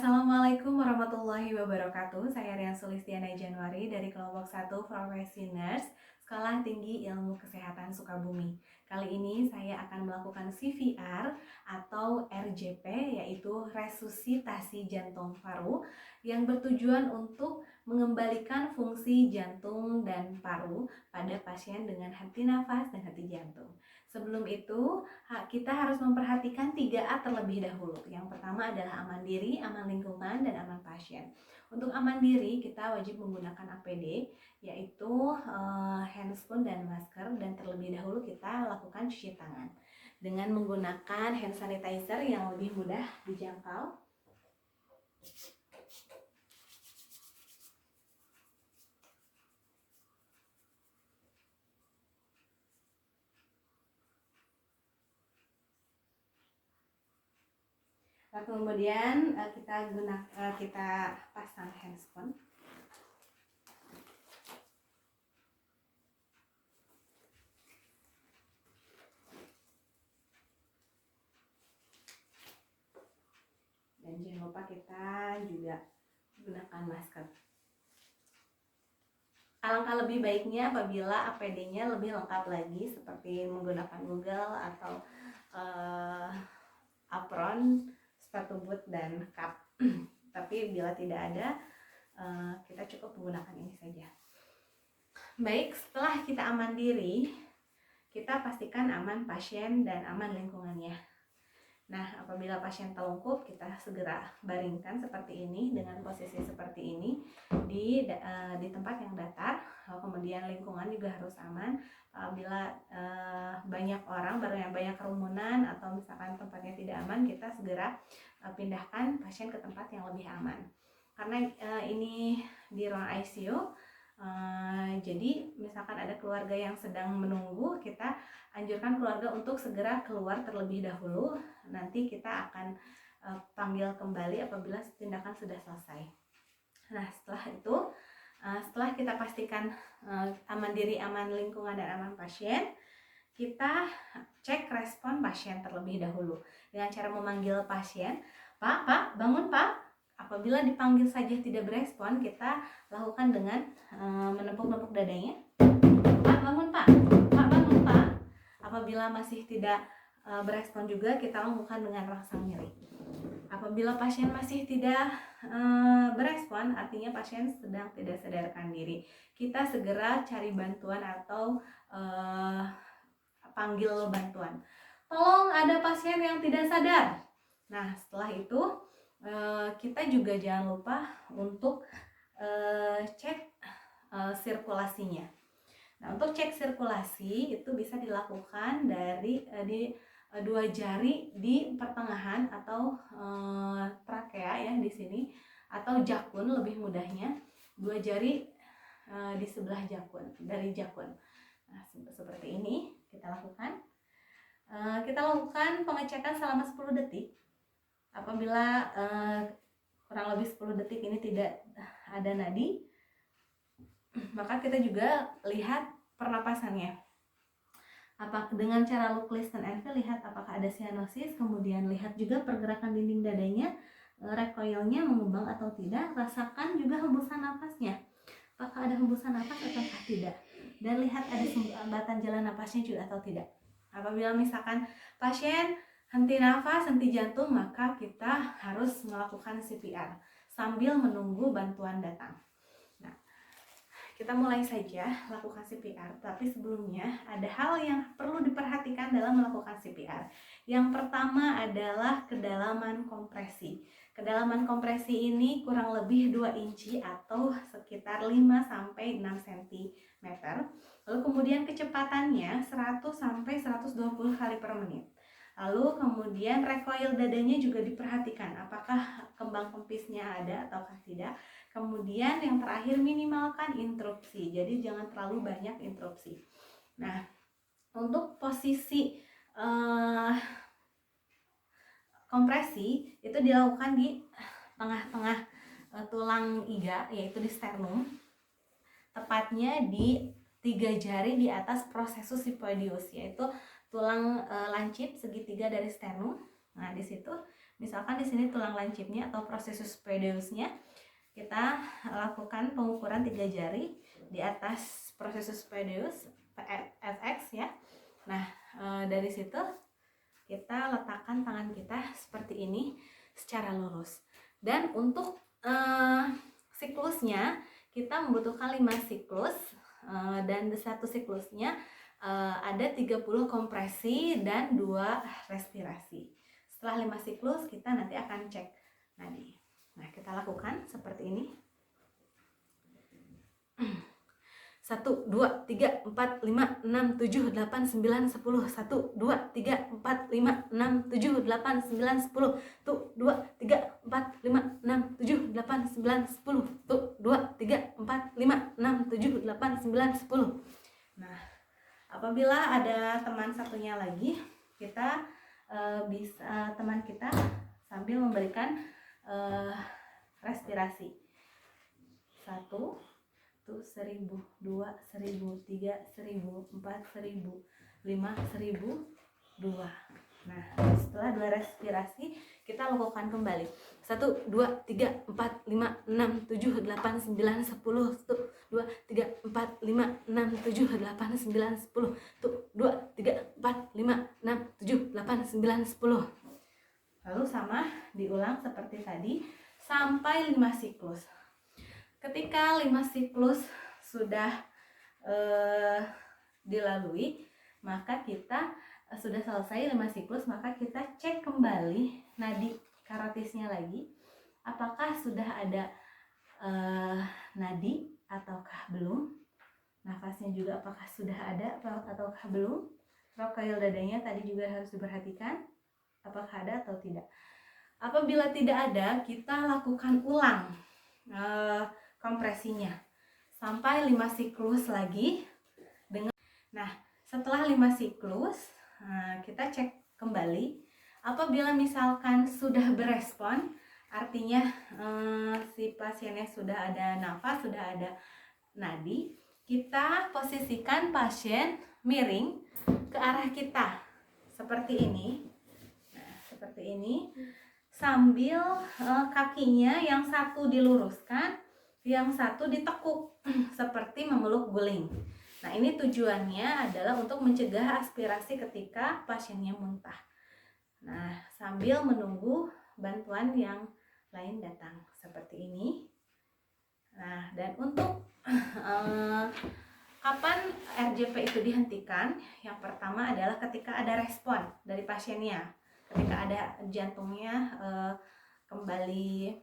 Assalamualaikum warahmatullahi wabarakatuh. Saya Rian Sulistiana Januari dari kelompok 1 Profesi Nurse, Sekolah Tinggi Ilmu Kesehatan Sukabumi. Kali ini saya akan melakukan CVR atau RJP, yaitu resusitasi jantung paru, yang bertujuan untuk mengembalikan fungsi jantung dan paru pada pasien dengan henti nafas dan henti jantung. Sebelum itu, kita harus memperhatikan 3A terlebih dahulu. Yang pertama adalah aman diri, aman lingkungan, dan aman pasien. Untuk aman diri, kita wajib menggunakan APD, yaitu handscoon dan masker, dan terlebih dahulu kita lakukan cuci tangan dengan menggunakan hand sanitizer yang lebih mudah dijangkau. Kemudian kita pasang handscoon. Dan jangan lupa kita juga gunakan masker. Alangkah lebih baiknya apabila APD-nya lebih lengkap lagi, seperti menggunakan Google atau apron, sepatu boot, dan cup. Tapi bila tidak ada, kita cukup menggunakan ini saja. Baik, setelah kita aman diri, kita pastikan aman pasien dan aman lingkungannya. Nah, apabila pasien telungkup, kita segera baringkan seperti ini dengan posisi seperti ini di tempat yang datar. Kemudian lingkungan juga harus aman. Apabila banyak orang, banyak kerumunan, atau misalkan tempatnya tidak aman, kita segera pindahkan pasien ke tempat yang lebih aman. Karena ini di ruang ICU, jadi misalkan ada keluarga yang sedang menunggu, kita anjurkan keluarga untuk segera keluar terlebih dahulu. Nanti kita akan panggil kembali apabila tindakan sudah selesai. Nah, setelah kita pastikan aman diri, aman lingkungan, dan aman pasien, kita cek respon pasien terlebih dahulu dengan cara memanggil pasien. Pak, bangun Pak. Apabila dipanggil saja tidak berespon, kita lakukan dengan menepuk-nepuk dadanya. Pak, bangun Pak. Pak, bangun Pak. Apabila masih tidak berespon juga, kita lakukan dengan rangsang nyeri. Apabila pasien masih tidak berespon, artinya pasien sedang tidak sadarkan diri. Kita segera cari bantuan atau panggil bantuan. Tolong, ada pasien yang tidak sadar. Nah, setelah itu kita juga jangan lupa untuk cek sirkulasinya. Nah, untuk cek sirkulasi itu bisa dilakukan dari di dua jari di pertengahan atau trakea ya di sini, atau jakun lebih mudahnya, dua jari di sebelah dari jakun. Nah, seperti ini kita lakukan. Kita lakukan pengecekan selama 10 detik. Apabila kurang lebih 10 detik ini tidak ada nadi, maka kita juga lihat pernapasannya. Dengan cara look, listen, and feel, lihat apakah ada cyanosis. Kemudian lihat juga pergerakan dinding dadanya, recoilnya mengembang atau tidak. Rasakan juga hembusan nafasnya, apakah ada hembusan nafas ataukah tidak. Dan lihat ada sumbatan jalan nafasnya juga atau tidak. Apabila misalkan pasien henti nafas, henti jantung, maka kita harus melakukan CPR sambil menunggu bantuan datang. Nah, kita mulai saja lakukan CPR, tapi sebelumnya ada hal yang perlu diperhatikan dalam melakukan CPR. Yang pertama adalah kedalaman kompresi. Kedalaman kompresi ini kurang lebih 2 inci atau sekitar 5-6 cm. Lalu kemudian kecepatannya 100 sampai 120 kali per menit. Lalu kemudian recoil dadanya juga diperhatikan, apakah kembang kempisnya ada ataukah tidak. Kemudian yang terakhir, minimalkan interupsi, jadi jangan terlalu banyak interupsi. Nah, untuk posisi kompresi itu dilakukan di tengah-tengah tulang iga, yaitu di sternum, tepatnya di 3 jari di atas processus siphoideus, yaitu tulang lancip segitiga dari sternum. Nah, di situ Misalkan di sini tulang lancipnya atau prosesus pedeusnya, kita lakukan pengukuran 3 jari di atas prosesus pedeus FX ya. Nah, dari situ kita letakkan tangan kita seperti ini secara lurus. Dan untuk siklusnya kita membutuhkan 5 siklus, dan satu siklusnya ada 30 kompresi dan 2 respirasi. Setelah 5 siklus kita nanti akan cek nadi. Nah, kita lakukan seperti ini. 1, 2, 3, 4, 5, 6, 7, 8, 9, 10. 1, 2, 3, 4, 5, 6, 7, 8, 9, 10. 1, 2, 3, 4, 5, 6, 7, 8, 9, 10. 1, 2, 3, 4, 5, 6, 7, 8, 9, 10. Nah, apabila ada teman satunya lagi, kita bisa teman kita sambil memberikan respirasi. 1, tuh 1000, 2, 1000, 3, 1000, 4, 1000, 5, 1000, 2. Nah, setelah 2 respirasi kita lakukan kembali. 1, 2, 3, 4, 5, 6, 7, 8, 9, 10. 1, 2, 3, 4, 5, 6, 7, 8, 9, 10. 1, 2, 3, 4, 5, 6, 7, 8, 9, 10. Lalu sama diulang seperti tadi sampai 5 siklus. Ketika 5 siklus sudah dilalui, maka kita sudah selesai 5 siklus, maka kita cek kembali nadi karotisnya lagi, apakah sudah ada nadi ataukah belum, nafasnya juga apakah sudah ada ataukah belum, rokail dadanya tadi juga harus diperhatikan apakah ada atau tidak. Apabila tidak ada, kita lakukan ulang kompresinya sampai 5 siklus lagi dengan. Nah, setelah 5 siklus kita cek kembali. Apabila misalkan sudah berespon, artinya si pasiennya sudah ada nafas, sudah ada nadi, kita posisikan pasien miring ke arah kita seperti ini. Nah, seperti ini, sambil kakinya yang satu diluruskan, yang satu ditekuk seperti memeluk guling. Nah, ini tujuannya adalah untuk mencegah aspirasi ketika pasiennya muntah. Nah, sambil menunggu bantuan yang lain datang seperti ini. Nah, dan untuk kapan RJP itu dihentikan? Yang pertama adalah ketika ada respon dari pasiennya, ketika ada jantungnya kembali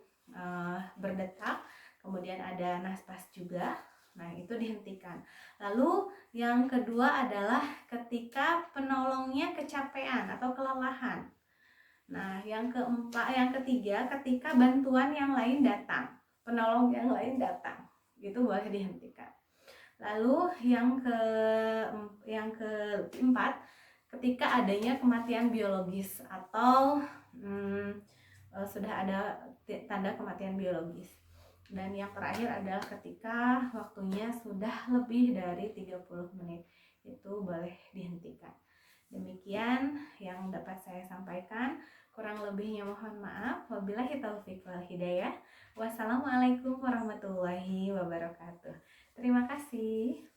berdetak, kemudian ada naspas juga. Nah, itu dihentikan. Lalu yang kedua adalah ketika penolongnya kecapean atau kelelahan. Nah, yang ketiga ketika bantuan yang lain datang, penolong yang lain datang, itu boleh dihentikan. Lalu yang keempat, ketika adanya kematian biologis atau sudah ada tanda kematian biologis. Dan yang terakhir adalah ketika waktunya sudah lebih dari 30 menit, itu boleh dihentikan. Demikian yang dapat saya sampaikan. Kurang lebihnya mohon maaf. Wabillahi taufiq wal hidayah. Wassalamualaikum warahmatullahi wabarakatuh. Terima kasih.